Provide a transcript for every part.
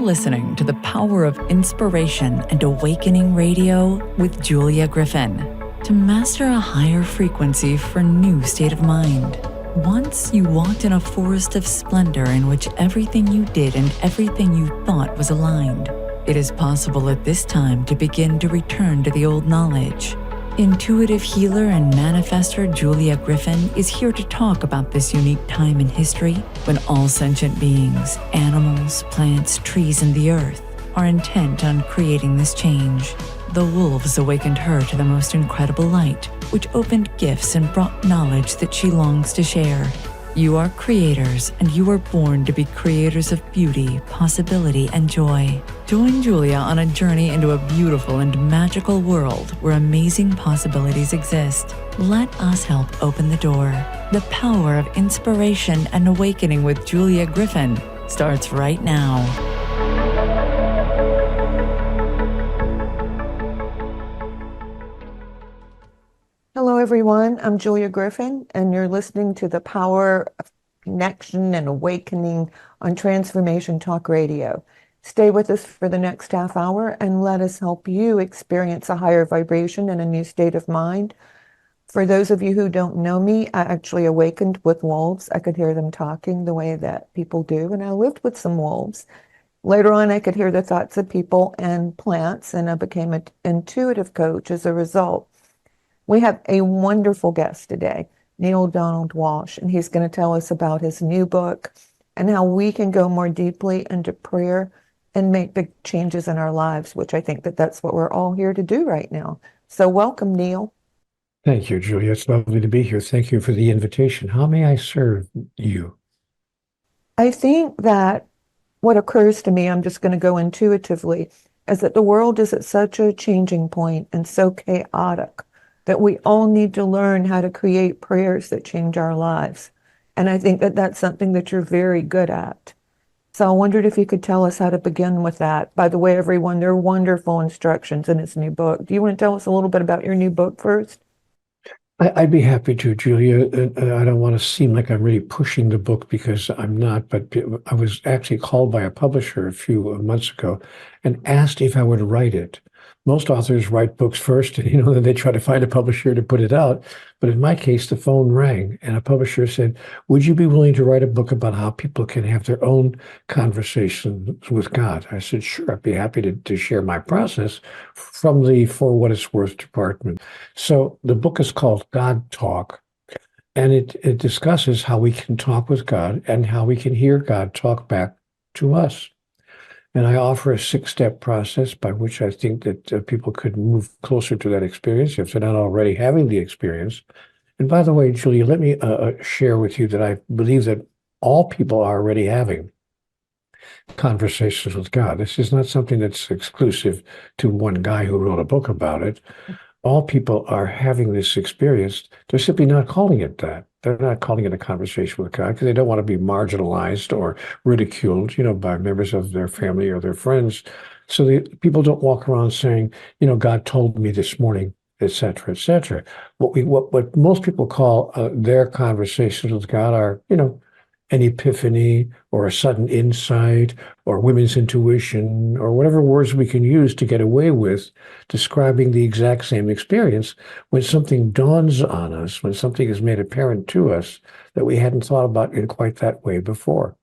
listening to the Power of Inspiration and Awakening Radio with Julia Griffin. To master a higher frequency for new state of mind. Once you walked in a forest of splendor in which everything you did and everything you thought was aligned. It is possible at this time to begin to return to the old knowledge. Intuitive healer and manifestor Julia Griffin is here to talk about this unique time in history when all sentient beings, animals, plants, trees, and the earth are intent on creating this change. The wolves awakened her to the most incredible light, which opened gifts and brought knowledge that she longs to share. You are creators, and you were born to be creators of beauty, possibility, and joy. Join Julia on a journey into a beautiful and magical world where amazing possibilities exist. Let us help open the door. The Power of Inspiration and Awakening with Julia Griffin starts right now. Hello, everyone. I'm Julia Griffin, and you're listening to the Power of Connection and Awakening on Transformation Talk Radio. Stay with us for the next half hour and let us help you experience a higher vibration and a new state of mind. For those of you who don't know me, I actually awakened with wolves. I could hear them talking the way that people do, and I lived with some wolves. Later on, I could hear the thoughts of people and plants, and I became an intuitive coach as a result. We have a wonderful guest today, Neale Donald Walsch, and he's going to tell us about his new book and how we can go more deeply into prayer and make big changes in our lives, which I think that that's what we're all here to do right now. So welcome, Neale. Thank you, Julia. It's lovely to be here. Thank you for the invitation. How may I serve you? I think that what occurs to me, I'm just going to go intuitively, is that the world is at such a changing point and so chaotic that we all need to learn how to create prayers that change our lives. And I think that that's something that you're very good at. So I wondered if you could tell us how to begin with that. By the way, everyone, there are wonderful instructions in his new book. Do you want to tell us a little bit about your new book first? I'd be happy to, Julia. I don't want to seem like I'm really pushing the book because I'm not, but I was actually called by a publisher a few months ago and asked if I would write it. Most authors write books first, and then they try to find a publisher to put it out. But in my case, the phone rang, and a publisher said, "Would you be willing to write a book about how people can have their own conversations with God?" I said, "Sure, I'd be happy to share my process from the For What It's Worth department." So the book is called God Talk, and it discusses how we can talk with God and how we can hear God talk back to us. And I offer a 6-step process by which I think that people could move closer to that experience if they're not already having the experience. And by the way, Julia, let me share with you that I believe that all people are already having conversations with God. This is not something that's exclusive to one guy who wrote a book about it. All people are having this experience. They're simply not calling it that. They're not calling it a conversation with God because they don't want to be marginalized or ridiculed, by members of their family or their friends. So people don't walk around saying, God told me this morning, et cetera, et cetera. What most people call their conversations with God are, an epiphany or a sudden insight or women's intuition or whatever words we can use to get away with describing the exact same experience when something dawns on us, when something is made apparent to us that we hadn't thought about in quite that way before.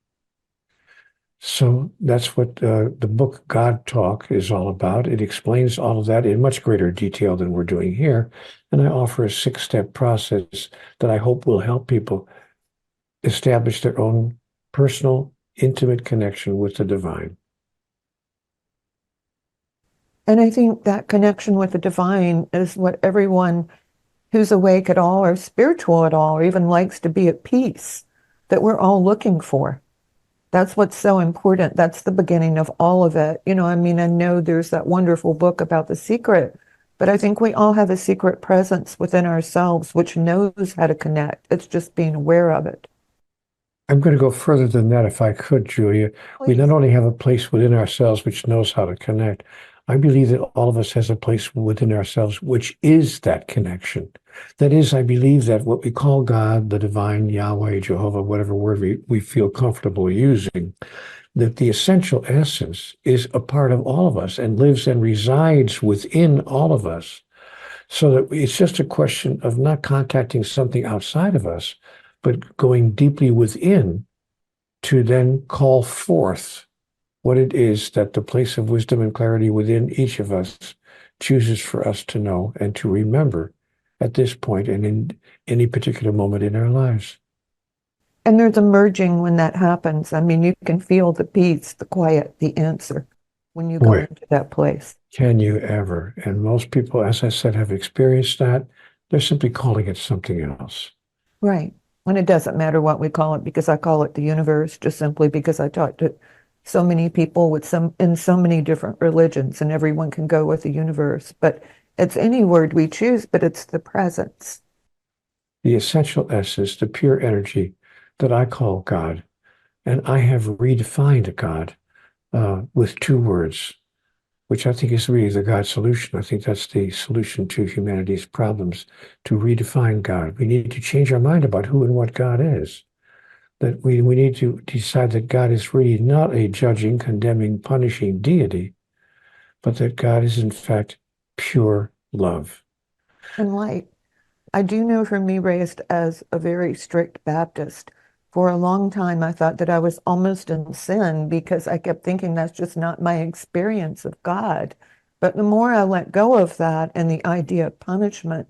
So that's what the book God Talk is all about. It explains all of that in much greater detail than we're doing here. And I offer a 6-step process that I hope will help people establish their own personal, intimate connection with the divine. And I think that connection with the divine is what everyone who's awake at all or spiritual at all or even likes to be at peace, that we're all looking for. That's what's so important. That's the beginning of all of it. I know there's that wonderful book about the secret, but I think we all have a secret presence within ourselves which knows how to connect. It's just being aware of it. I'm going to go further than that if I could, Julia. Please. We not only have a place within ourselves which knows how to connect, I believe that all of us has a place within ourselves, which is that connection. That is, I believe that what we call God, the divine, Yahweh, Jehovah, whatever word we feel comfortable using, that the essential essence is a part of all of us and lives and resides within all of us. So that it's just a question of not contacting something outside of us, but going deeply within to then call forth what it is that the place of wisdom and clarity within each of us chooses for us to know and to remember at this point and in any particular moment in our lives. And there's a merging when that happens. I mean, you can feel the peace, the quiet, the answer when you go Boy, into that place. can you ever? And most people, as I said, have experienced that. They're simply calling it something else. Right. And it doesn't matter what we call it because I call it the universe just simply because I talk to so many people with in so many different religions and everyone can go with the universe. But it's any word we choose, but it's the presence. The essential essence, the pure energy that I call God. And I have redefined God with two words, which I think is really the God solution. I think that's the solution to humanity's problems, to redefine God. We need to change our mind about who and what God is. That we need to decide that God is really not a judging, condemning, punishing deity, but that God is in fact pure love. And light. I do know from me raised as a very strict Baptist, for a long time I thought that I was almost in sin because I kept thinking that's just not my experience of God. But the more I let go of that and the idea of punishment,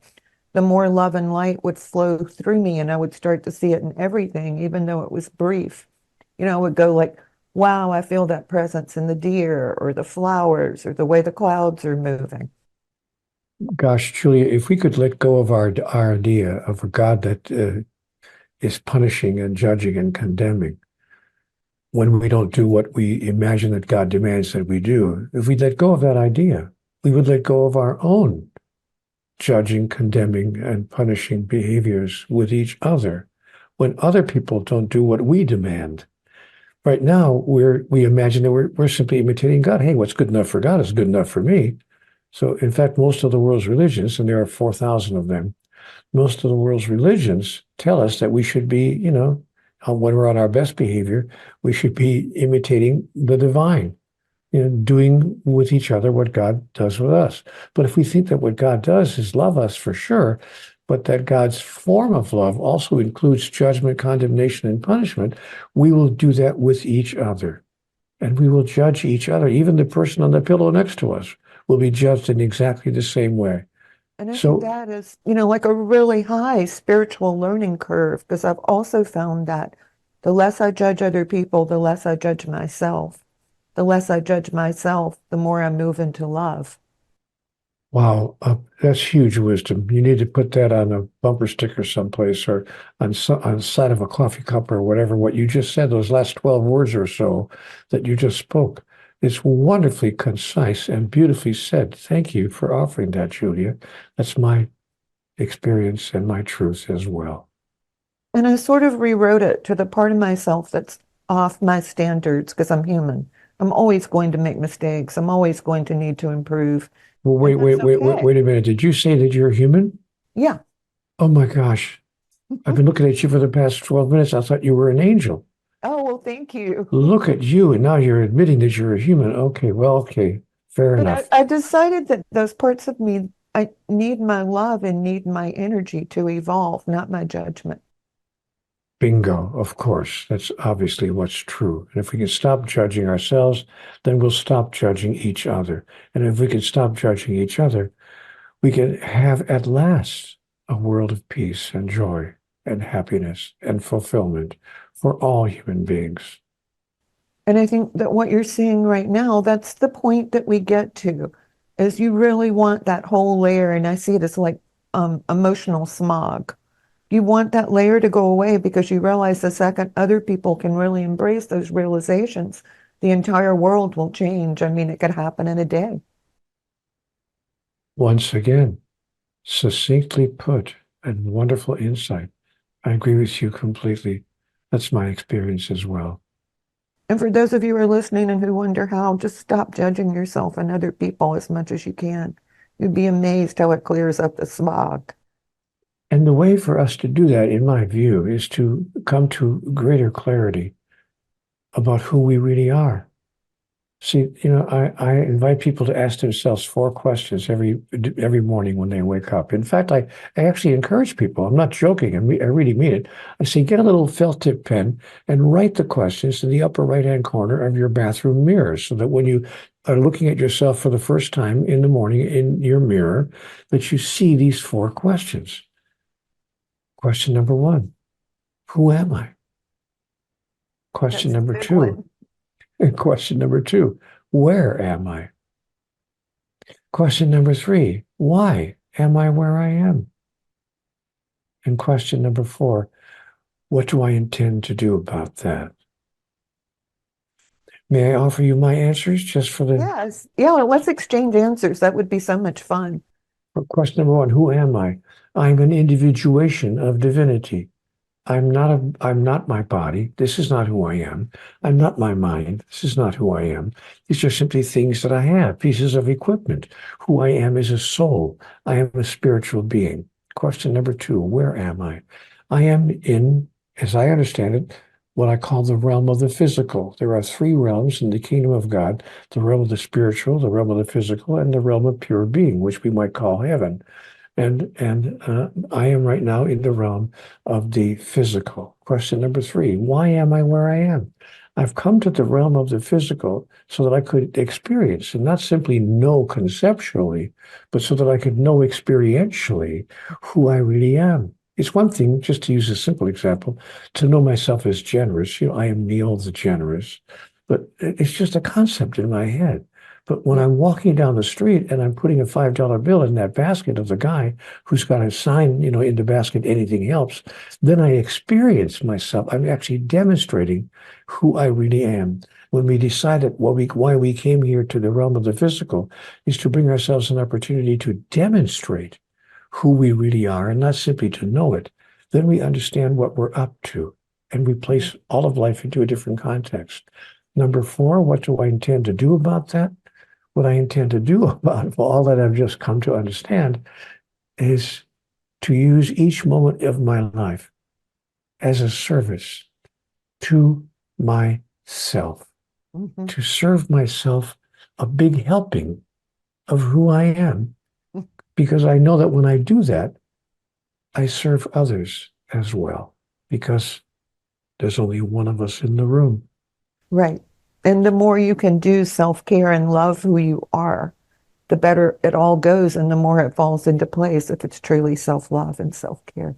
the more love and light would flow through me and I would start to see it in everything, even though it was brief. I would go like, wow, I feel that presence in the deer or the flowers or the way the clouds are moving. Gosh, Julia, if we could let go of our idea of a God that is punishing and judging and condemning when we don't do what we imagine that God demands that we do, if we let go of that idea, we would let go of our own judging, condemning, and punishing behaviors with each other when other people don't do what we demand. Right now, we imagine that we're simply imitating God. Hey, what's good enough for God is good enough for me. So, in fact, most of the world's religions, and there are 4,000 of them, most of the world's religions tell us that we should be, when we're on our best behavior, we should be imitating the divine, doing with each other what God does with us. But if we think that what God does is love us for sure, but that God's form of love also includes judgment, condemnation, and punishment, we will do that with each other. And we will judge each other. Even the person on the pillow next to us will be judged in exactly the same way. And I think So, that is, like a really high spiritual learning curve, because I've also found that the less I judge other people, the less I judge myself. The less I judge myself, the more I move into love. wow, that's huge wisdom. You need to put that on a bumper sticker someplace or on the side of a coffee cup or whatever. What you just said, those last 12 words or so that you just spoke, it's wonderfully concise and beautifully said. Thank you for offering that, Julia. That's my experience and my truth as well. And I sort of rewrote it to the part of myself that's off my standards because I'm human. I'm always going to make mistakes. I'm always going to need to improve. Well, And wait, wait, that's wait, wait, okay. wait a minute. Did you say that you're human? Yeah. Oh my gosh. I've been looking at you for the past 12 minutes. I thought you were an angel. Oh, well, thank you. Look at you, and now you're admitting that you're a human. Okay, well, okay, fair But I, enough. I decided that those parts of me, I need my love and need my energy to evolve, not my judgment. Bingo, of course. That's obviously what's true. And if we can stop judging ourselves, then we'll stop judging each other. And if we can stop judging each other, we can have at last a world of peace and joy and happiness and fulfillment for all human beings. And I think that what you're seeing right now, that's the point that we get to, is you really want that whole layer. And I see it as like emotional smog. You want that layer to go away because you realize the second other people can really embrace those realizations, the entire world will change. I mean, it could happen in a day. Once again, succinctly put and wonderful insight. I agree with you completely. That's my experience as well. And for those of you who are listening and who wonder how, just stop judging yourself and other people as much as you can. You'd be amazed how it clears up the smog. And the way for us to do that, in my view, is to come to greater clarity about who we really are. See, I invite people to ask themselves 4 questions every morning when they wake up. In fact, I actually encourage people. I'm not joking. I really mean it. I say, get a little felt tip pen and write the questions in the upper right-hand corner of your bathroom mirror, so that when you are looking at yourself for the first time in the morning in your mirror, that you see these 4 questions. Question number 1, who am I? Question That's a number good 2. one. And question number 2, where am I? Question number 3, why am I where I am? And question number 4, what do I intend to do about that? May I offer you my answers just for the Yes. Yeah, well, let's exchange answers. That would be so much fun. for question number 1, who am I? I'm an individuation of divinity. I'm not my body. This is not who I am. I'm not my mind. This is not who I am. These are simply things that I have, pieces of equipment. Who I am is a soul. I am a spiritual being. Question number 2, where am I? I am in, as I understand it, what I call the realm of the physical. There are 3 realms in the kingdom of God: the realm of the spiritual, the realm of the physical, and the realm of pure being, which we might call heaven. And I am right now in the realm of the physical. Question number 3, why am I where I am? I've come to the realm of the physical so that I could experience, and not simply know conceptually, but so that I could know experientially who I really am. It's one thing, just to use a simple example, to know myself as generous. I am Neale the generous, but it's just a concept in my head. But when I'm walking down the street and I'm putting a $5 bill in that basket of the guy who's got a sign, in the basket, anything helps, then I experience myself. I'm actually demonstrating who I really am. When we decided why we came here to the realm of the physical is to bring ourselves an opportunity to demonstrate who we really are, and not simply to know it. Then we understand what we're up to, and we place all of life into a different context. Number 4, what do I intend to do about that? What I intend to do about all that I've just come to understand is to use each moment of my life as a service to myself, Mhm. to serve myself a big helping of who I am, because I know that when I do that, I serve others as well, because there's only one of us in the room. Right. And the more you can do self-care and love who you are, the better it all goes and the more it falls into place if it's truly self-love and self-care.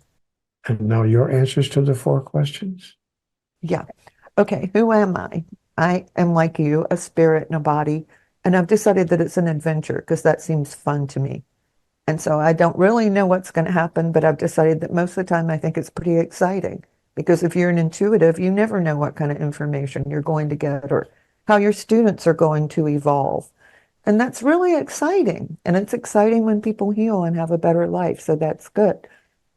And now your answers to the 4 questions. Yeah. Okay, who am I? I am like you, a spirit and a body, and I've decided that it's an adventure because that seems fun to me. And so I don't really know what's going to happen, but I've decided that most of the time I think it's pretty exciting because if you're an intuitive, you never know what kind of information you're going to get or how your students are going to evolve. And that's really exciting. And it's exciting when people heal and have a better life. So that's good.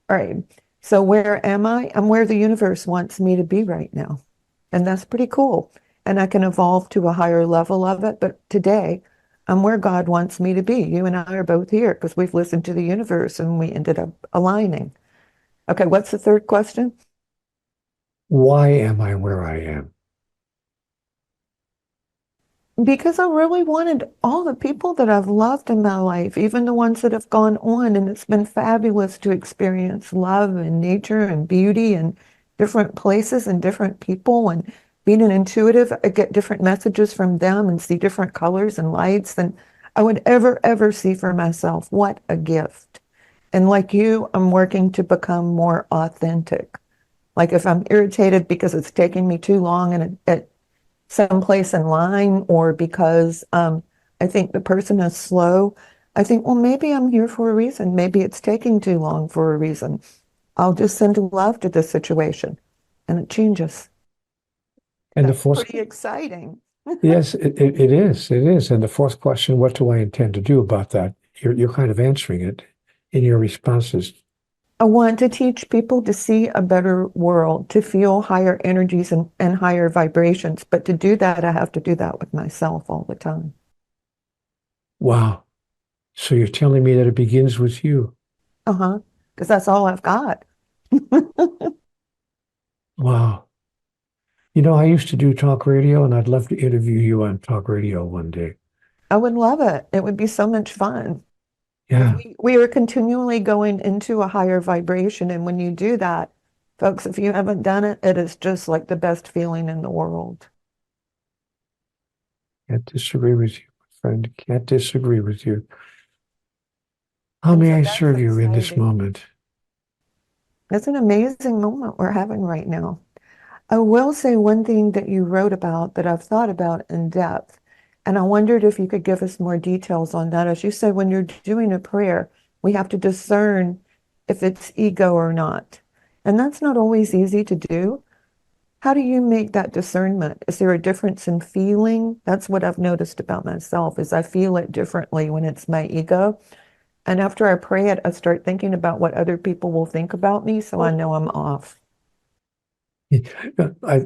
All right. So where am I? I'm where the universe wants me to be right now. And that's pretty cool. And I can evolve to a higher level of it. But today, I'm where God wants me to be. You and I are both here because we've listened to the universe and we ended up aligning. Okay, what's the third question? Why am I where I am? Because I really wanted all the people that I've loved in my life, even the ones that have gone on, and it's been fabulous to experience love and nature and beauty and different places and different people. And being an intuitive, I get different messages from them and see different colors and lights than I would ever see for myself. What a gift. And like you, I'm working to become more authentic. Like if I'm irritated because it's taking me too long and it someplace in line or because I think the person is slow, I think, well, maybe I'm here for a reason. Maybe it's taking too long for a reason. I'll just send love to the situation and it changes. And the That's fourth, pretty exciting. yes, it is. It is. And the 4th question, what do I intend to do about that? You're kind of answering it in your responses. I want to teach people to see a better world, to feel higher energies and higher vibrations. But to do that, I have to do that with myself all the time. Wow. So you're telling me that it begins with you. Uh-huh. Because that's all I've got. Wow. You know, I used to do talk radio, and I'd love to interview you on talk radio one day. I would love it. It would be so much fun. Because Yeah, we are continually going into a higher vibration. And when you do that, folks, if you haven't done it, it is just like the best feeling in the world. can't disagree with you, my friend. Can't disagree with you. How And may so I that's serve you in this exciting. moment? It's an amazing moment we're having right now. I will say one thing that you wrote about that I've thought about in depth, and I wondered if you could give us more details on that. As you said, when you're doing a prayer, we have to discern if it's ego or not. And that's not always easy to do. How do you make that discernment? Is there a difference in feeling? That's what I've noticed about myself is I feel it differently when it's my ego. And after I pray it, I start thinking about what other people will think about me, so I know I'm off. I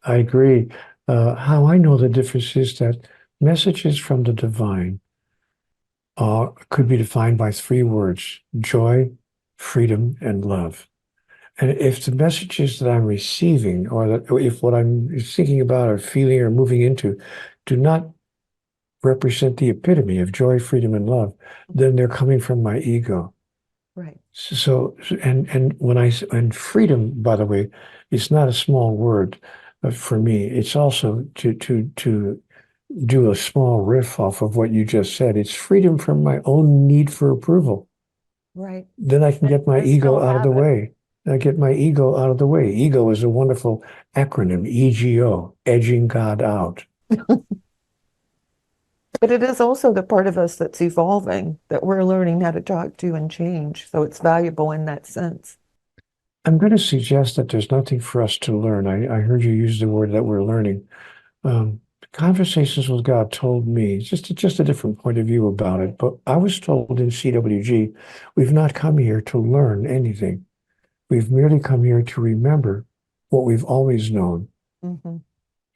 agree. How I know the difference is that messages from the divine could be defined by three words: joy, freedom, and love. And if the messages that I'm receiving, or that if what I'm thinking about or feeling or moving into, do not represent the epitome of joy, freedom, and love, then they're coming from my ego. Right. And and freedom, by the way, is not a small word for me. It's also to do a small riff off of what you just said. It's freedom from my own need for approval. Right. Then I can And get my I still ego out of the have it. way. I get my ego out of the way. Ego is a wonderful acronym, EGO, edging God out. But it is also the part of us that's evolving that we're learning how to talk to and change. So it's valuable in that sense. I'm going to suggest that there's nothing for us to learn. I heard you use the word that we're learning. Conversations with God told me just a different point of view about it. Right. But I was told in CWG, we've not come here to learn anything. We've merely come here to remember what we've always known Hmm.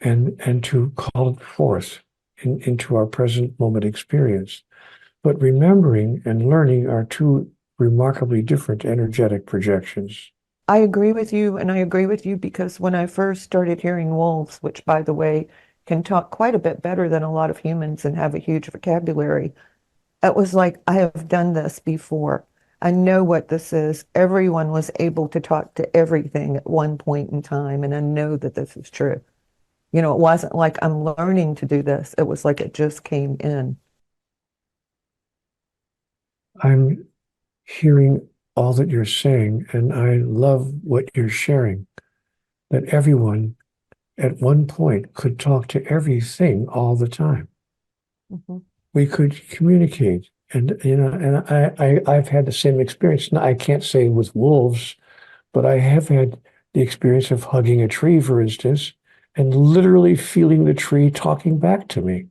and to call it forth into our present moment experience. But remembering and learning are two remarkably different energetic projections. I agree with you, and I agree with you because when I first started hearing wolves, which by the way, can talk quite a bit better than a lot of humans and have a huge vocabulary, it was like, I have done this before. I know what this is. Everyone was able to talk to everything at one point in time, and I know that this is true. It wasn't like I'm learning to do this. It was like it just came in. I'm hearing all that you're saying, and I love what you're sharing, that everyone at one point could talk to everything all the time. Mhm. We could communicate. And I've had the same experience. Now, I can't say with wolves, but I have had the experience of hugging a tree, for instance, and literally feeling the tree talking back to me,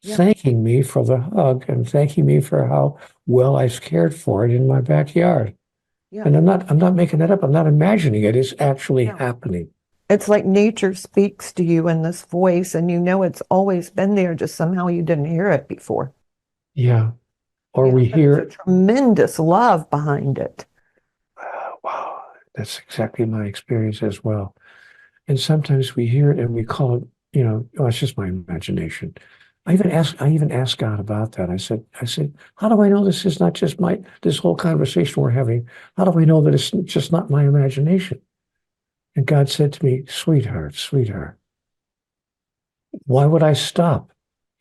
Yeah, thanking me for the hug and thanking me for how well I've cared for it in my backyard. yeah, And I'm not making that up. I'm not imagining it. It's actually yeah. happening. It's like nature speaks to you in this voice, and it's always been there, just somehow you didn't hear it before. Yeah. Or Yeah, we but it's a hear, tremendous love behind it. wow, that's exactly my experience as well. And sometimes we hear it and we call it, oh, it's just my imagination. I even asked God about that. I said, how do I know this is not just this whole conversation we're having? How do I know that it's just not my imagination? And God said to me, sweetheart, sweetheart, why would I stop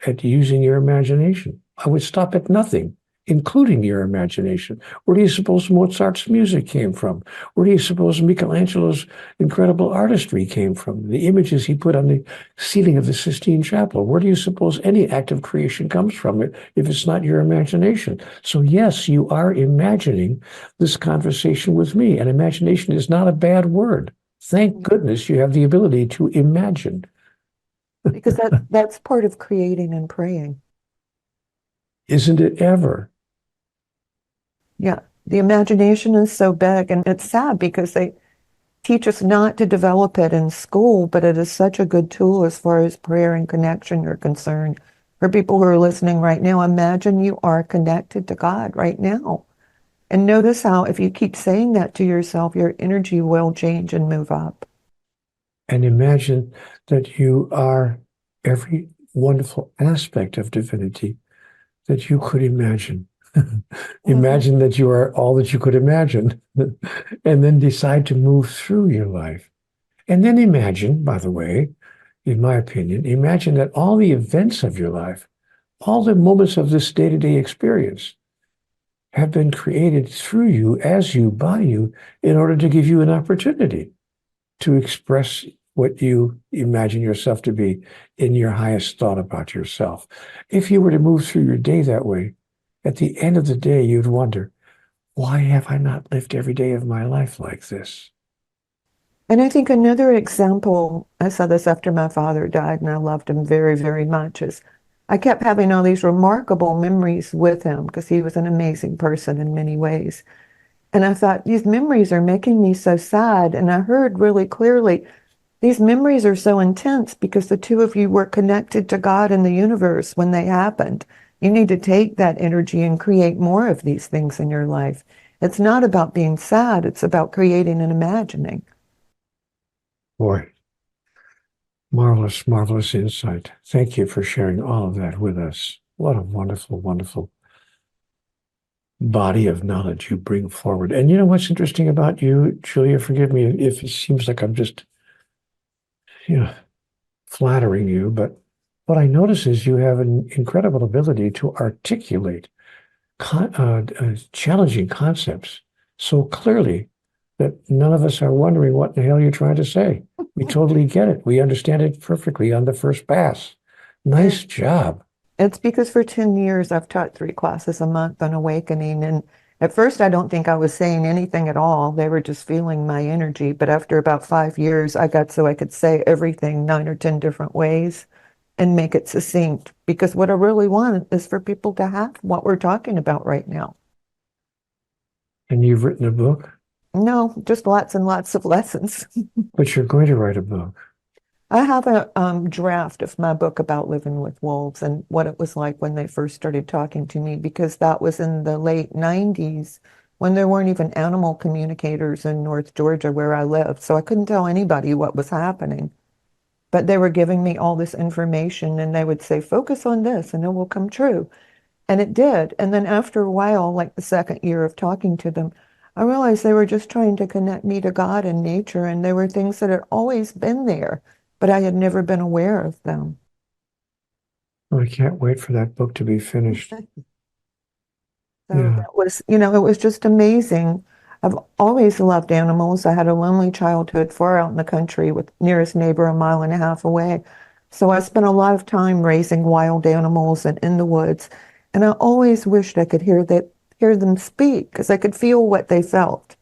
at using your imagination? I would stop at nothing, including your imagination. Where do you suppose Mozart's music came from? Where do you suppose Michelangelo's incredible artistry came from? The images he put on the ceiling of the Sistine Chapel. Where do you suppose any act of creation comes from if it's not your imagination? So yes, you are imagining this conversation with me. And imagination is not a bad word. Thank Mhm. goodness you have the ability to imagine. Because that's part of creating and praying. Isn't it ever? Yeah. The imagination is so big, and it's sad because they teach us not to develop it in school, but it is such a good tool as far as prayer and connection are concerned. For people who are listening right now, imagine you are connected to God right now. And notice how if you keep saying that to yourself, your energy will change and move up. And imagine that you are every wonderful aspect of divinity that you could imagine. Imagine that you are all that you could imagine, and then decide to move through your life. And then imagine, by the way, in my opinion, imagine that all the events of your life, all the moments of this day-to-day experience have been created through you, as you, by you, in order to give you an opportunity to express what you imagine yourself to be in your highest thought about yourself. If you were to move through your day that way, at the end of the day, you'd wonder, why have I not lived every day of my life like this? And I think another example, I saw this after my father died, and I loved him very, very much, is I kept having all these remarkable memories with him because he was an amazing person in many ways. And I thought, these memories are making me so sad. And I heard really clearly, these memories are so intense because the two of you were connected to God and the universe when they happened. You need to take that energy and create more of these things in your life. It's not about being sad, it's about creating and imagining. Boy, marvelous, marvelous insight. Thank you for sharing all of that with us. What a wonderful, wonderful body of knowledge you bring forward. And you know what's interesting about you, Julia? Forgive me if it seems like I'm just, you know, flattering you, but what I notice is you have an incredible ability to articulate challenging concepts so clearly that none of us are wondering what the hell you're trying to say. We totally get it. We understand it perfectly on the first pass. Nice job. It's because for 10 years I've taught 3 classes a month on awakening. And at first I don't think I was saying anything at all. They were just feeling my energy. But after about 5 years, I got so I could say everything 9 or 10 different ways and make it succinct. Because what I really want is for people to have what we're talking about right now. And you've written a book, No, just lots and lots of lessons. but you're going to write a book. I have a draft of my book about living with wolves and what it was like when they first started talking to me, because that was in the late 90s when there weren't even animal communicators in North Georgia where I lived. So I couldn't tell anybody what was happening. But they were giving me all this information and they would say, focus on this and it will come true. And it did. And then after a while, like the second year of talking to them, I realized they were just trying to connect me to God and nature. And there were things that had always been there, but I had never been aware of them. I can't wait for that book to be finished. So Yeah. that was, it was just amazing. I've always loved animals. I had a lonely childhood far out in the country with nearest neighbor a mile and a half away. So I spent a lot of time raising wild animals and in the woods. And I always wished I could hear them speak because I could feel what they felt.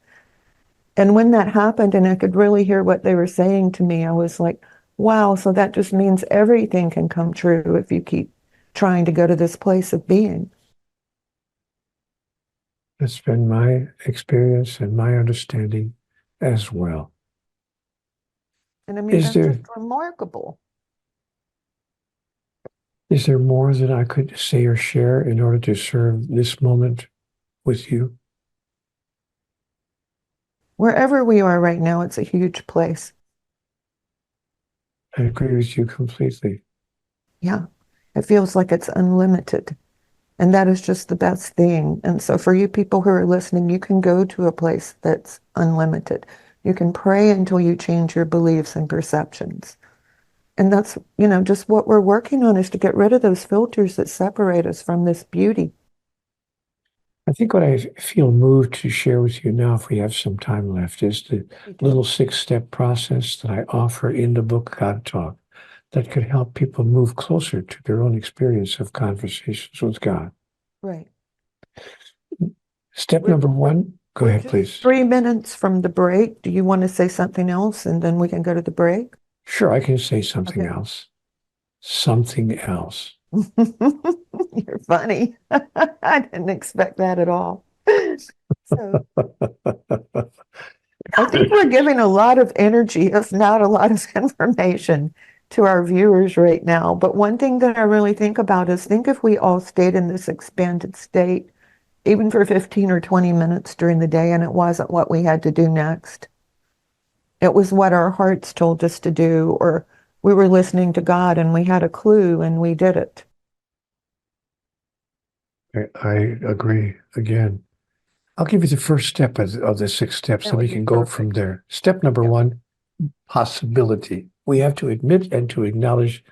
And when that happened and I could really hear what they were saying to me, I was like, wow, so that just means everything can come true if you keep trying to go to this place of being. It's been my experience and my understanding as well. And I mean, that's just remarkable. Is there more that I could say or share in order to serve this moment with you? Wherever we are right now, it's a huge place. I agree with you completely. Yeah, it feels like it's unlimited. And that is just the best thing. And so for you people who are listening, you can go to a place that's unlimited. You can pray until you change your beliefs and perceptions. And that's, just what we're working on is to get rid of those filters that separate us from this beauty. I think what I feel moved to share with you now, if we have some time left, is the little 6-step process that I offer in the book God Talk that could help people move closer to their own experience of conversations with God. Right. Step number 1, go ahead, please. 3 minutes from the break. Do you want to say something else and then we can go to the break? Sure, I can say something else. Something else. You're funny. I didn't expect that at all. So I think we're giving a lot of energy, if not a lot of information, to our viewers right now. But one thing that I really think about is think if we all stayed in this expanded state, even for 15 or 20 minutes during the day, and it wasn't what we had to do next. It was what our hearts told us to do, or we were listening to God and we had a clue and we did it. I agree again. I'll give you the first step of the 6 steps, That and we would be can go perfect. from there. Step number 1, possibility. We have to admit and to acknowledge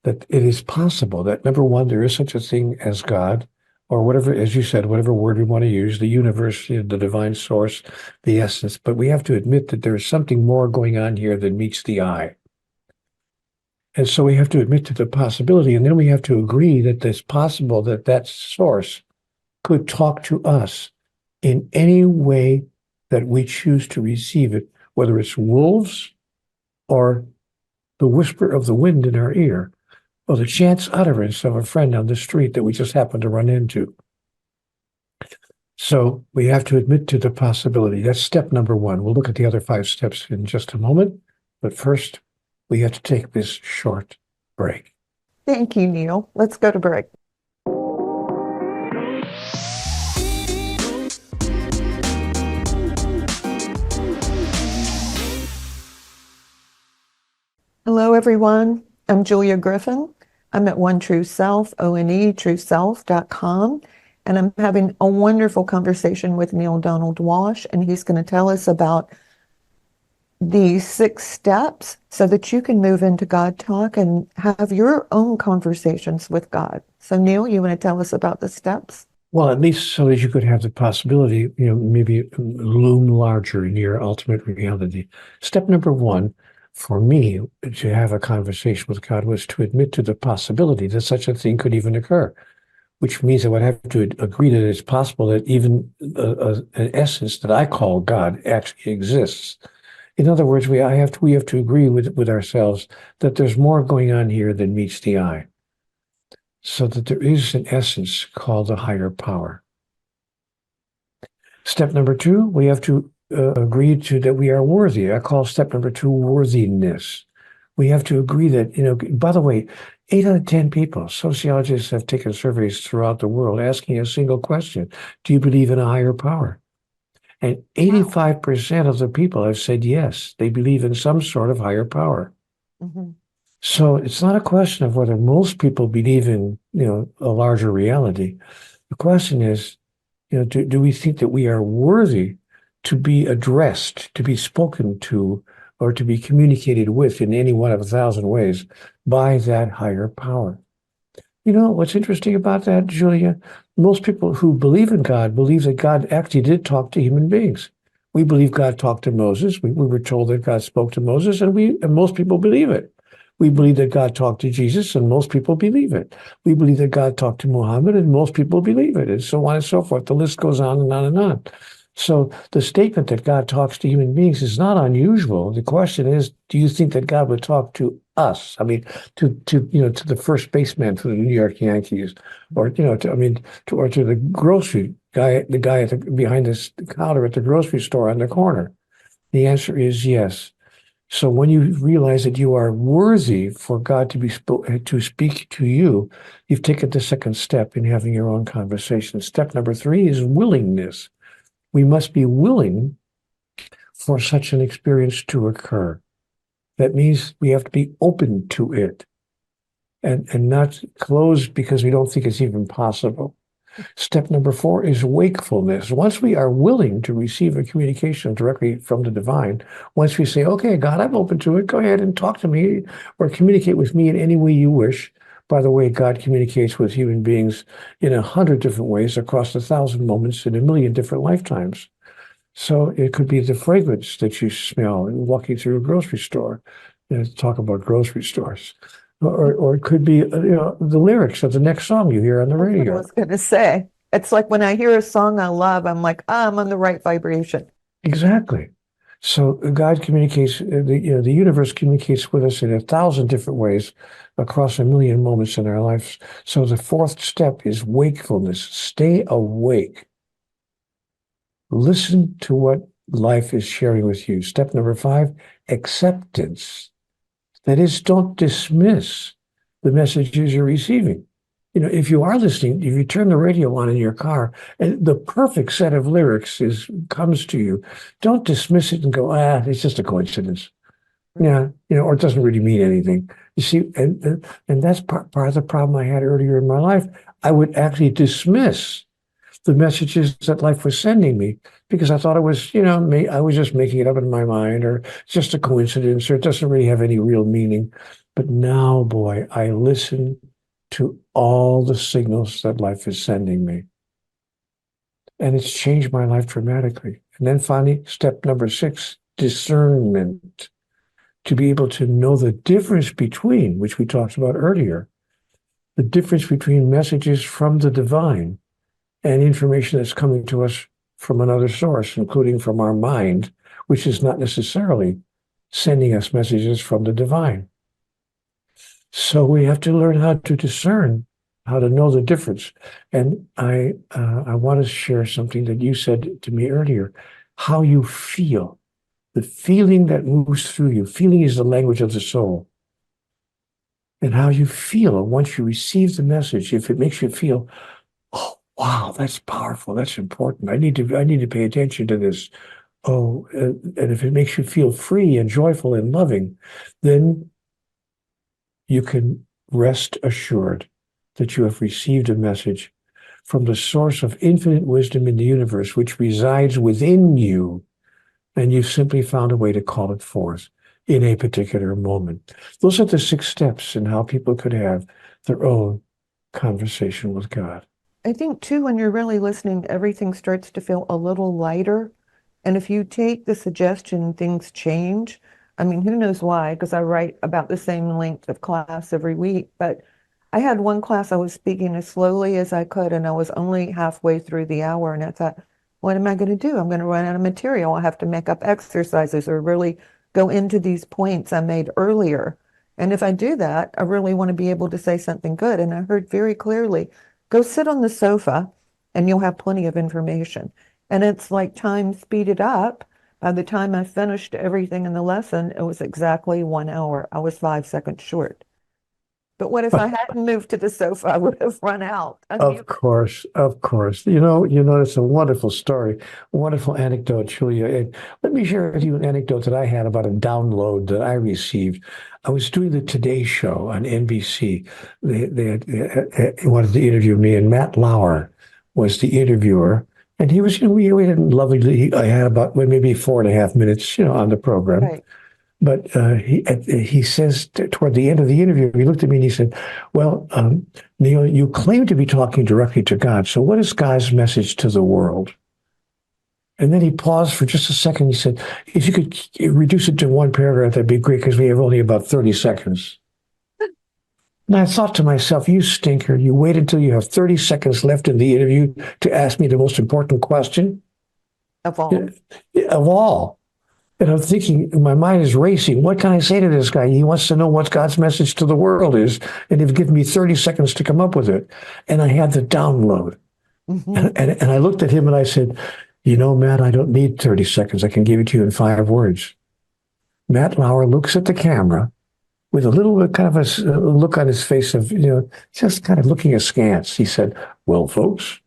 that it is possible that, number 1, there is such a thing as God, or whatever, as you said, whatever word we want to use, the universe, the divine source, the essence. But we have to admit that there is something more going on here than meets the eye. And so we have to admit to the possibility, and then we have to agree that it's possible that that source could talk to us in any way that we choose to receive it, whether it's wolves or the whisper of the wind in our ear, or the chance utterance of a friend on the street that we just happen to run into. So we have to admit to the possibility. That's step number 1. We'll look at the other 5 steps in just a moment. But first, we have to take this short break. Thank you, Neale. Let's go to break. Hello, everyone. I'm Julia Griffin. I'm at One True Self, ONE, trueself.com, and I'm having a wonderful conversation with Neale Donald Walsch, and he's going to tell us about the 6 steps so that you can move into God Talk and have your own conversations with God. So, Neale, you want to tell us about the steps? Well, at least so that you could have the possibility, maybe loom larger in your ultimate reality. Step number 1, for me, to have a conversation with God was to admit to the possibility that such a thing could even occur, which means I would have to agree that it's possible that even an essence that I call God actually exists. In other words, we have to agree with ourselves that there's more going on here than meets the eye, so that there is an essence called a higher power. Step number 2, we have to agree to that we are worthy. I call step number 2 worthiness. We have to agree that, by the way, 8 out of 10 people, sociologists have taken surveys throughout the world asking a single question: do you believe in a higher power? And 85% of the people have said yes, they believe in some sort of higher power. Mm-hmm. So it's not a question of whether most people believe in, a larger reality. The question is, do we think that we are worthy to be addressed, to be spoken to, or to be communicated with in any one of 1,000 ways by that higher power? What's interesting about that, Julia? Most people who believe in God believe that God actually did talk to human beings. We believe God talked to Moses. We were told that God spoke to Moses, and most people believe it. We believe that God talked to Jesus, and most people believe it. We believe that God talked to Muhammad, and most people believe it, and so on and so forth. The list goes on and on and on. So the statement that God talks to human beings is not unusual. The question is, do you think that God would talk to us? I mean, to the first baseman for the New York Yankees, or to the grocery guy, the guy behind the counter at the grocery store on the corner? The answer is yes. So when you realize that you are worthy for God to speak to you, you've taken the second step in having your own conversation. Step number 3 is willingness. We must be willing for such an experience to occur. That means we have to be open to it and not closed because we don't think it's even possible. Step number 4 is wakefulness. Once we are willing to receive a communication directly from the divine, once we say, okay, God, I'm open to it, go ahead and talk to me or communicate with me in any way you wish. By the way, God communicates with human beings in 100 different ways across 1,000 moments in 1,000,000 different lifetimes. So it could be the fragrance that you smell walking through a grocery store. Talk about grocery stores. Or it could be the lyrics of the next song you hear on the That's what I radio. was going to say. It's like when I hear a song I love, I'm like, I'm on the right vibration. Exactly. So God communicates, the universe communicates with us in 1,000 different ways across 1,000,000 moments in our lives. So the 4th step is wakefulness. Stay awake. Listen to what life is sharing with you. Step number 5, acceptance. That is, don't dismiss the messages you're receiving. If you are listening, if you turn the radio on in your car and the perfect set of lyrics comes to you, don't dismiss it and go, it's just a coincidence. Yeah, or it doesn't really mean anything. You see, and that's part of the problem I had earlier in my life. I would actually dismiss the messages that life was sending me because I thought it was, I was just making it up in my mind, or just a coincidence, or it doesn't really have any real meaning. But now, boy, I listen to all the signals that life is sending me. And it's changed my life dramatically. And then finally, step number 6, discernment. To be able to know the difference between, which we talked about earlier, the difference between messages from the divine and information that's coming to us from another source, including from our mind, which is not necessarily sending us messages from the divine. So we have to learn how to discern, how to know the difference. And I want to share something that you said to me earlier, how you feel. The feeling that moves through you. Feeling is the language of the soul. And how you feel once you receive the message, if it makes you feel, oh, wow, that's powerful, that's important. I need to pay attention to this. Oh, and if it makes you feel free and joyful and loving, then you can rest assured that you have received a message from the source of infinite wisdom in the universe, which resides within you. And you've simply found a way to call it forth in a particular moment. Those are the 6 steps in how people could have their own conversation with God. I think too, when you're really listening, everything starts to feel a little lighter. And if you take the suggestion, things change. I mean, who knows why? Because I write about the same length of class every week. But I had one class I was speaking as slowly as I could, and I was only halfway through the hour. And I thought, what am I going to do? I'm going to run out of material. I have to make up exercises or really go into these points I made earlier. And if I do that, I really want to be able to say something good. And I heard very clearly, go sit on the sofa and you'll have plenty of information. And it's like time speeded up. By the time I finished everything in the lesson, it was exactly 1 hour. I was 5 seconds short. But what if I hadn't moved to the sofa? I would have run out. Of course. It's a wonderful story, a wonderful anecdote, Julia. And let me share with you an anecdote that I had about a download that I received. I was doing the Today Show on NBC. They wanted to interview me, and Matt Lauer was the interviewer. And he was, we had lovely. I had about maybe 4.5 minutes, on the program. Right. But he says toward the end of the interview, he looked at me and he said, well, Neale, you claim to be talking directly to God. So what is God's message to the world? And then he paused for just a second. He said, if you could reduce it to 1 paragraph, that'd be great, because we have only about 30 seconds. And I thought to myself, you stinker, you wait until you have 30 seconds left in the interview to ask me the most important question? Of all. Of all. And I'm thinking, my mind is racing. What can I say to this guy? He wants to know what God's message to the world is, and he'd given me 30 seconds to come up with it. And I had the download. Mm-hmm. And I looked at him and I said, Matt, I don't need 30 seconds. I can give it to you in 5 words. Matt Lauer looks at the camera with a little bit kind of a look on his face of, just kind of looking askance. He said, well, folks,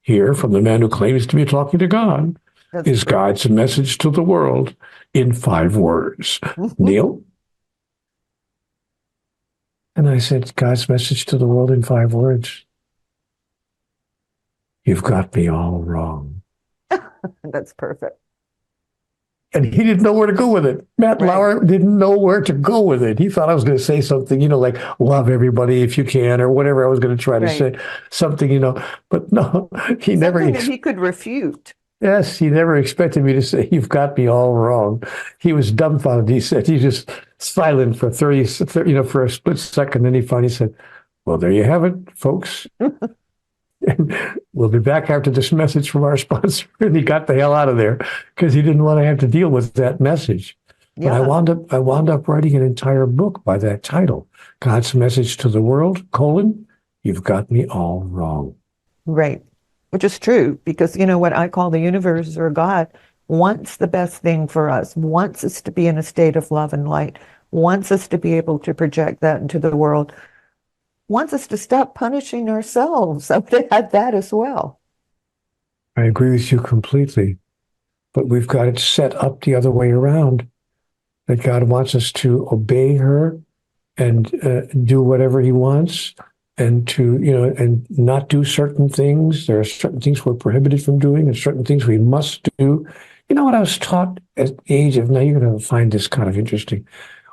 here from the man who claims to be talking to God is God's message to the world in 5 words. Neale? And I said, God's message to the world in 5 words. You've got me all wrong. That's perfect. And he didn't know where to go with it. Matt Lauer didn't know where to go with it. He thought I was going to say something, like love everybody if you can, or whatever I was going to try to say. Something, but no, he never. Something that he could refute. Yes, he never expected me to say, you've got me all wrong. He was dumbfounded. He said, he's just silent for 30, for a split second. Then he finally said, well, there you have it, folks. And we'll be back after this message from our sponsor. And he got the hell out of there because he didn't want to have to deal with that message. Yeah. But I wound up writing an entire book by that title, God's Message to the World, : You've Got Me All Wrong. Right. which is true because you know what I call the universe or God wants the best thing for us, wants us to be in a state of love and light, wants us to be able to project that into the world, wants us to stop punishing ourselves. I would add that as well. I agree with you completely, but we've got it set up the other way around, that God wants us to obey her and do whatever he wants, and to, and not do certain things. There are certain things we're prohibited from doing and certain things we must do. You know what I was taught at the age of, now you're going to find this kind of interesting.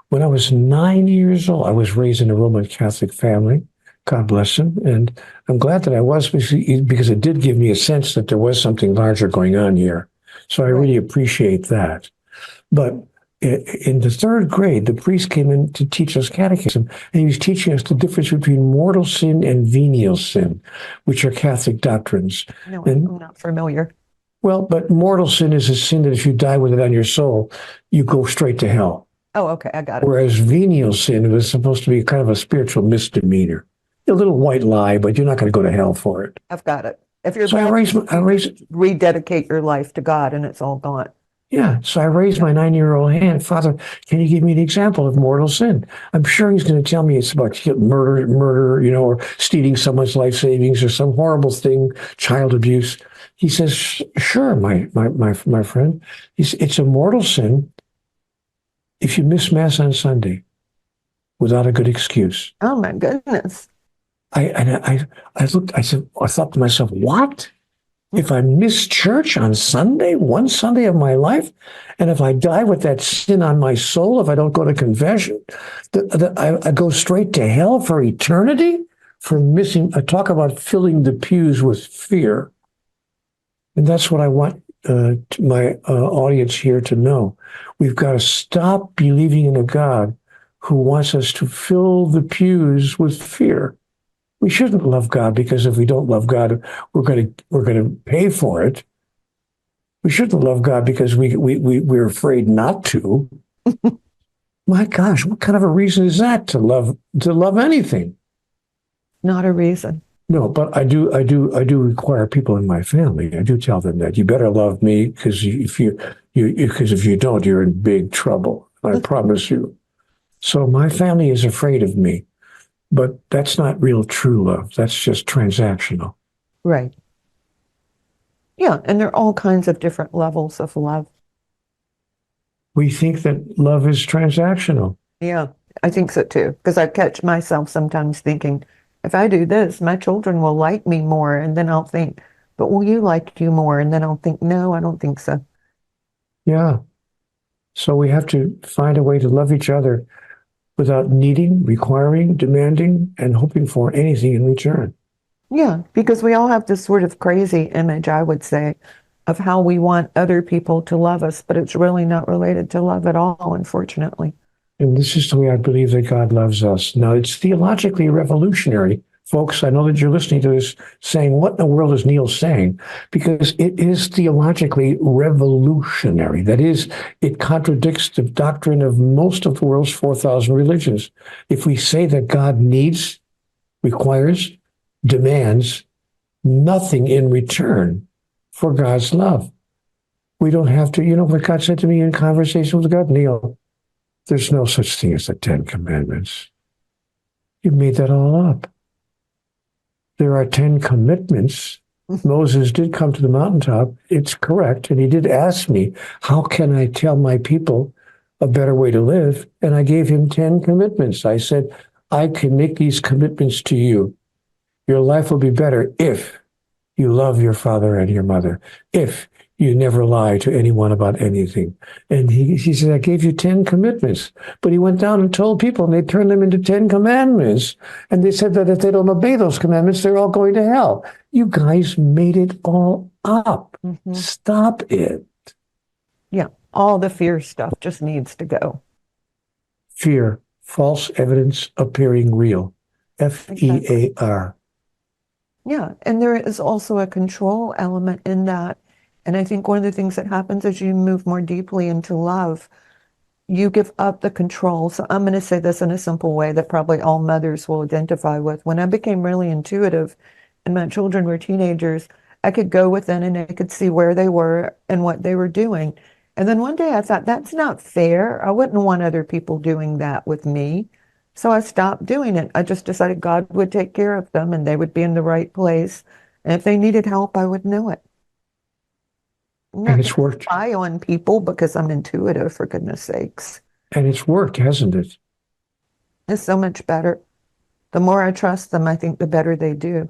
When I was 9 years old, I was raised in a Roman Catholic family. God bless him. And I'm glad that I was, because it did give me a sense that there was something larger going on here. So I really appreciate that. But in the third grade, the priest came in to teach us catechism, and he was teaching us the difference between mortal sin and venial sin, which are Catholic doctrines. No, I'm not familiar. Well, but mortal sin is a sin that if you die with it on your soul, you go straight to hell. Oh, okay, I got it. Whereas venial sin was supposed to be kind of a spiritual misdemeanor. A little white lie, but you're not going to go to hell for it. I've got it. If you're so I rededicate your life to God and it's all gone. Yeah, so I raised my 9-year-old hand. Father, can you give me an example of mortal sin? I'm sure he's going to tell me it's about murder, or stealing someone's life savings or some horrible thing, child abuse. He says, sure, my friend. It's a mortal sin if you miss Mass on Sunday without a good excuse. Oh, my goodness. I thought to myself, what? If I miss church on Sunday, one Sunday of my life, and if I die with that sin on my soul, if I don't go to confession, I go straight to hell for eternity for missing. I talk about filling the pews with fear. And that's what I want my audience here to know. We've got to stop believing in a God who wants us to fill the pews with fear. We shouldn't love God because if we don't love God, we're going to pay for it. We shouldn't love God because we're afraid not to. My gosh, what kind of a reason is that to love anything? Not a reason. No, but I do require people in my family. I do tell them that you better love me because if you don't, you're in big trouble. I promise you. So my family is afraid of me. But that's not real true love. That's just transactional. Right. Yeah, and there are all kinds of different levels of love. We think that love is transactional. Yeah, I think so too. Because I catch myself sometimes thinking, if I do this, my children will like me more. And then I'll think, but will you like you more? And then I'll think, no, I don't think so. Yeah. So we have to find a way to love each other without needing, requiring, demanding, and hoping for anything in return. Yeah, because we all have this sort of crazy image, I would say, of how we want other people to love us, but it's really not related to love at all, unfortunately. And this is the way I believe that God loves us. Now, it's theologically revolutionary. Folks, I know that you're listening to this saying, what in the world is Neale saying? Because it is theologically revolutionary. That is, it contradicts the doctrine of most of the world's 4,000 religions. If we say that God needs, requires, demands nothing in return for God's love, we don't have to, you know what God said to me in conversation with God? Neale, there's no such thing as the 10 Commandments. You made that all up. There are 10 commitments. Moses did come to the mountaintop. It's correct. And he did ask me, how can I tell my people a better way to live? And I gave him 10 commitments. I said, I can make these commitments to you. Your life will be better if you love your father and your mother, if you never lie to anyone about anything. And he said, I gave you 10 commitments. But he went down and told people, and they turned them into 10 commandments. And they said that if they don't obey those commandments, they're all going to hell. You guys made it all up. Mm-hmm. Stop it. Yeah, all the fear stuff just needs to go. Fear, false evidence appearing real. FEAR. Yeah, and there is also a control element in that. And I think one of the things that happens as you move more deeply into love, you give up the control. So I'm going to say this in a simple way that probably all mothers will identify with. When I became really intuitive and my children were teenagers, I could go within and I could see where they were and what they were doing. And then one day I thought, that's not fair. I wouldn't want other people doing that with me. So I stopped doing it. I just decided God would take care of them and they would be in the right place. And if they needed help, I would know it. I'm And not it's going to worked. spy on people because I'm intuitive, for goodness sakes. And it's worked, hasn't it? It's so much better. The more I trust them, I think the better they do.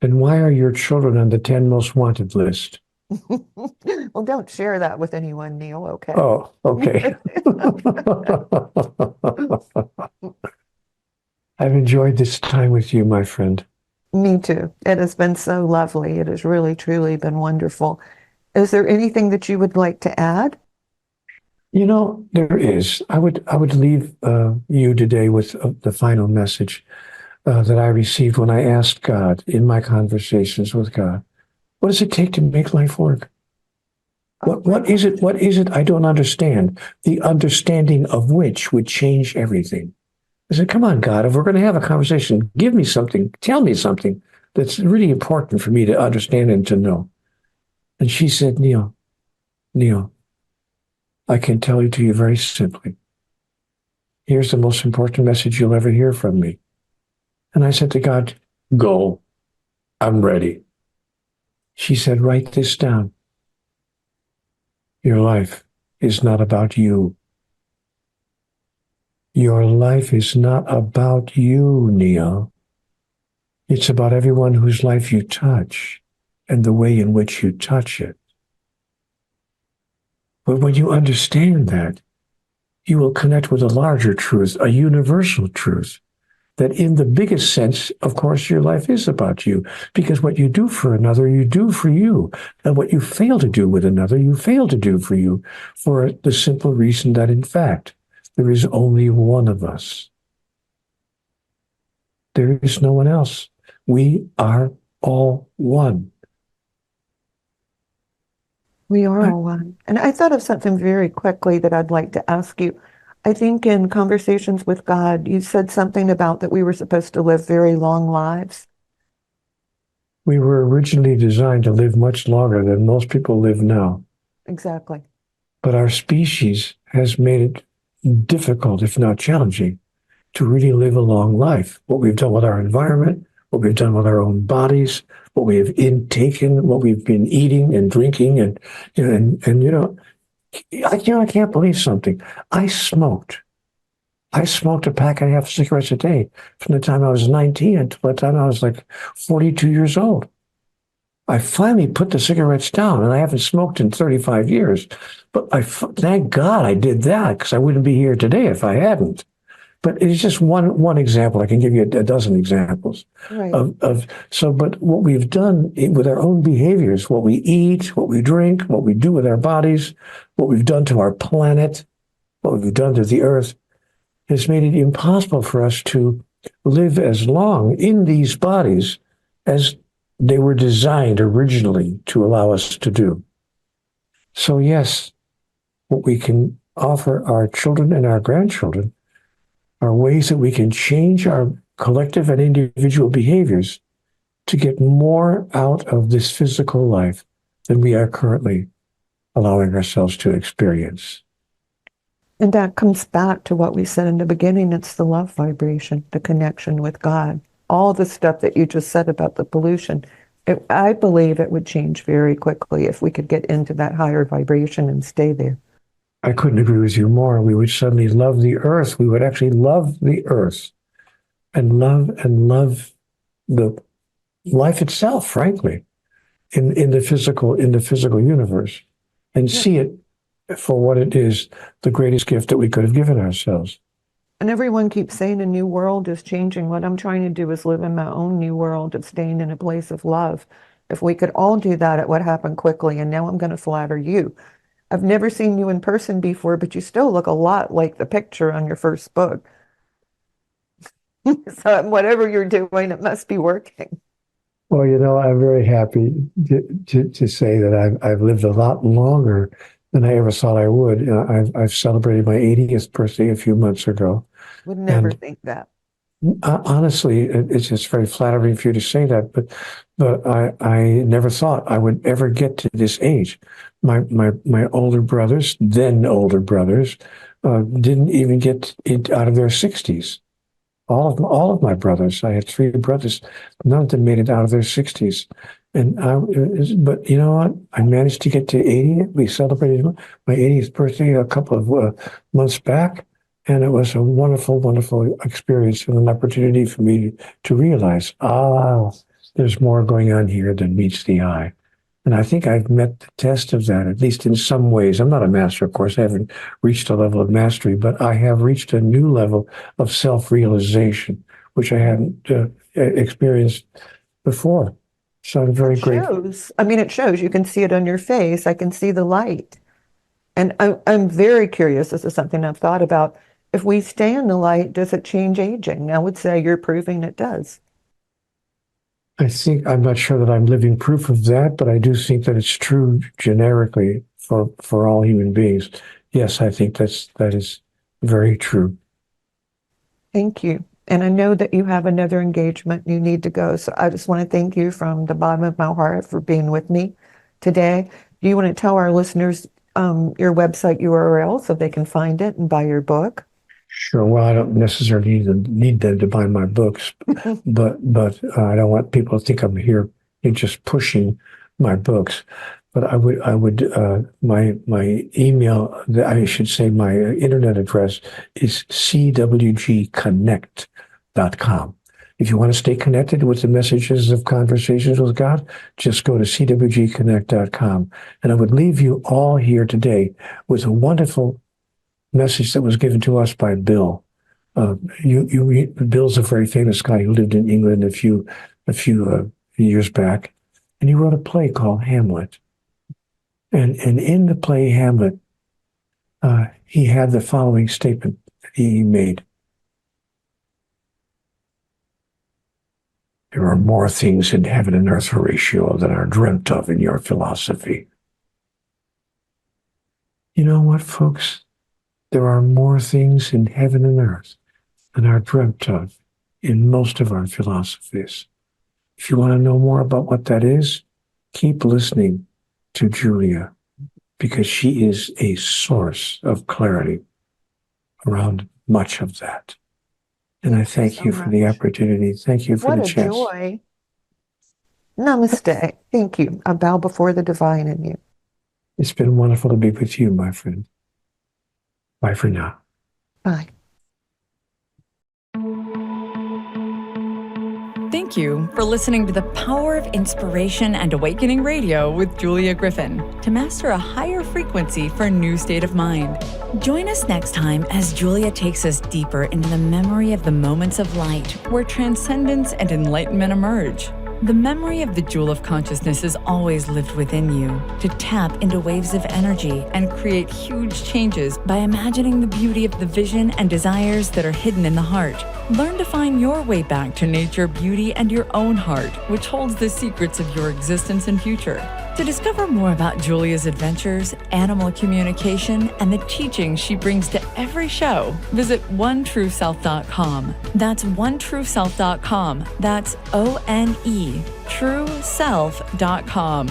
Then why are your children on the 10 most wanted list? Well, don't share that with anyone, Neil, okay? Oh, okay. I've enjoyed this time with you, my friend. Me too. It has been so lovely. It has really, truly been wonderful. Is there anything that you would like to add? You know, there is. I would leave you today with the final message that I received when I asked God in my conversations with God, what does it take to make life work? What is it? What is it I don't understand? The understanding of which would change everything. I said, come on, God, if we're going to have a conversation, give me something, tell me something that's really important for me to understand and to know. And she said, Neil, I can tell it to you very simply. Here's the most important message you'll ever hear from me. And I said to God, go, I'm ready. She said, write this down. Your life is not about you. Your life is not about you, Neil. It's about everyone whose life you touch and the way in which you touch it. But when you understand that, you will connect with a larger truth, a universal truth, that in the biggest sense, of course, your life is about you, because what you do for another, you do for you. And what you fail to do with another, you fail to do for you, for the simple reason that, in fact, there is only one of us. There is no one else. We are all one. We are all one. And I thought of something very quickly that I'd like to ask you. I think in conversations with God, you said something about that we were supposed to live very long lives. We were originally designed to live much longer than most people live now. Exactly. But our species has made it difficult, if not challenging, to really live a long life. What we've done with our environment, what we've done with our own bodies, what we have intaken, what we've been eating and drinking, and I can't believe something. I smoked a pack and a half of cigarettes a day from the time I was 19 until the time I was like 42 years old. I finally put the cigarettes down, and I haven't smoked in 35 years. But thank God I did that, because I wouldn't be here today if I hadn't. But it's just one example. I can give you a dozen examples Right. But what we've done with our own behaviors, what we eat, what we drink, what we do with our bodies, what we've done to our planet, what we've done to the earth, has made it impossible for us to live as long in these bodies as they were designed originally to allow us to do. So yes, what we can offer our children and our grandchildren are ways that we can change our collective and individual behaviors to get more out of this physical life than we are currently allowing ourselves to experience. And that comes back to what we said in the beginning. It's the love vibration, the connection with God. All the stuff that you just said about the pollution, I believe it would change very quickly if we could get into that higher vibration and stay there. I couldn't agree with you more. We would suddenly love the earth. We would actually love the earth and love the life itself, frankly, in the physical universe, and see it for what it is, the greatest gift that we could have given ourselves. And everyone keeps saying a new world is changing. What I'm trying to do is live in my own new world of staying in a place of love. If we could all do that, it would happen quickly. And now I'm going to flatter you. I've never seen you in person before, but you still look a lot like the picture on your first book. So whatever you're doing, it must be working. Well, I'm very happy to say that I've lived a lot longer than I ever thought I would. I've celebrated my 80th birthday a few months ago. Would never And think that. Honestly, it's just very flattering for you to say that, but I never thought I would ever get to this age. My older brothers, then older brothers, didn't even get out of their 60s. All of my brothers, I had three brothers, none of them made it out of their 60s. But you know what? I managed to get to 80. We celebrated my 80th birthday a couple of months back. And it was a wonderful, wonderful experience and an opportunity for me to realize, there's more going on here than meets the eye. And I think I've met the test of that, at least in some ways. I'm not a master, of course. I haven't reached a level of mastery, but I have reached a new level of self-realization, which I hadn't experienced before. So I'm very grateful. It shows. You can see it on your face. I can see the light. And I'm very curious. This is something I've thought about. If we stay in the light, does it change aging? I would say you're proving it does. I'm not sure that I'm living proof of that, but I do think that it's true generically for all human beings. Yes, I think that is very true. Thank you. And I know that you have another engagement you need to go. So I just want to thank you from the bottom of my heart for being with me today. Do you want to tell our listeners your website URL so they can find it and buy your book? Sure. Well, I don't necessarily need them to buy my books, but I don't want people to think I'm here just pushing my books. But I would my email, I should say my internet address is cwgconnect.com. If you want to stay connected with the messages of Conversations with God, just go to cwgconnect.com. And I would leave you all here today with a wonderful message that was given to us by Bill. Bill's a very famous guy who lived in England a few years back, and he wrote a play called Hamlet. And in the play Hamlet, he had the following statement that he made: "There are more things in heaven and earth, Horatio, than are dreamt of in your philosophy." You know what, folks? There are more things in heaven and earth than are dreamt of in most of our philosophies. If you want to know more about what that is, keep listening to Julia, because she is a source of clarity around much of that. And I thank you for the opportunity. Thank you for the chance. What a joy. Namaste. Thank you. I bow before the divine in you. It's been wonderful to be with you, my friend. Bye for now. Bye. Thank you for listening to the Power of Inspiration and Awakening Radio with Julia Griffin, to master a higher frequency for a new state of mind. Join us next time as Julia takes us deeper into the memory of the moments of light where transcendence and enlightenment emerge. The memory of the jewel of consciousness is always lived within you, to tap into waves of energy and create huge changes by imagining the beauty of the vision and desires that are hidden in the heart. Learn to find your way back to nature, beauty, and your own heart, which holds the secrets of your existence and future. To discover more about Julia's adventures, animal communication, and the teachings she brings to every show, visit OneTrueSelf.com. That's OneTrueSelf.com. That's ONE, TrueSelf.com.